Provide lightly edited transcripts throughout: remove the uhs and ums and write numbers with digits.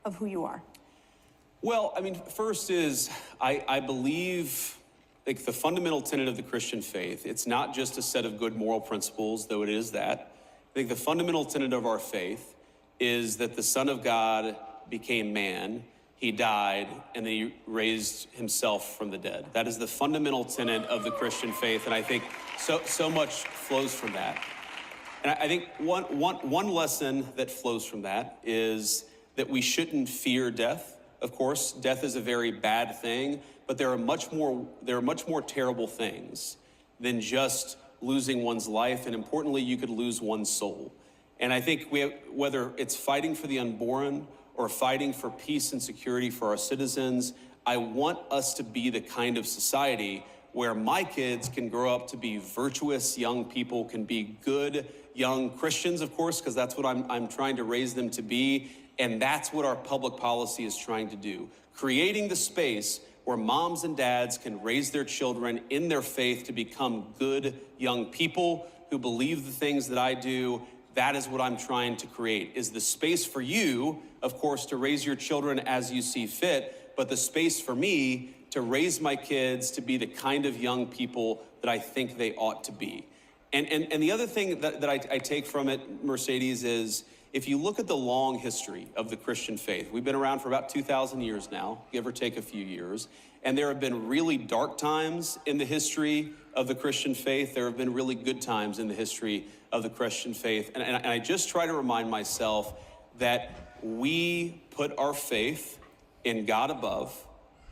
of who you are? Well, I mean, first is I believe like the fundamental tenet of the Christian faith, it's not just a set of good moral principles, though it is that. I think the fundamental tenet of our faith is that the Son of God became man, he died, and then he raised himself from the dead. That is the fundamental tenet of the Christian faith, and I think so much flows from that. And I think one lesson that flows from that is that we shouldn't fear death. Of course, death is a very bad thing, but there are much more terrible things than just losing one's life, and importantly, you could lose one's soul. And I think whether it's fighting for the unborn or fighting for peace and security for our citizens, I want us to be the kind of society where my kids can grow up to be virtuous young people, can be good young Christians, of course, because that's what I'm trying to raise them to be. And that's what our public policy is trying to do. Creating the space where moms and dads can raise their children in their faith to become good young people who believe the things that I do. That is what I'm trying to create, is the space for you, of course, to raise your children as you see fit, but the space for me to raise my kids to be the kind of young people that I think they ought to be. And the other thing that I take from it, Mercedes, is if you look at the long history of the Christian faith, we've been around for about 2,000 years now, give or take a few years, and there have been really dark times in the history of the Christian faith. There have been really good times in the history of the Christian faith. And I just try to remind myself that we put our faith in God above,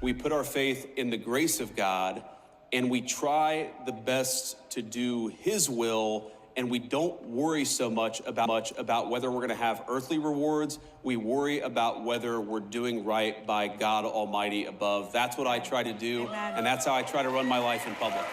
we put our faith in the grace of God, and we try the best to do His will, and we don't worry so much about whether we're gonna have earthly rewards. We worry about whether we're doing right by God Almighty above. That's what I try to do, and that's how I try to run my life in public.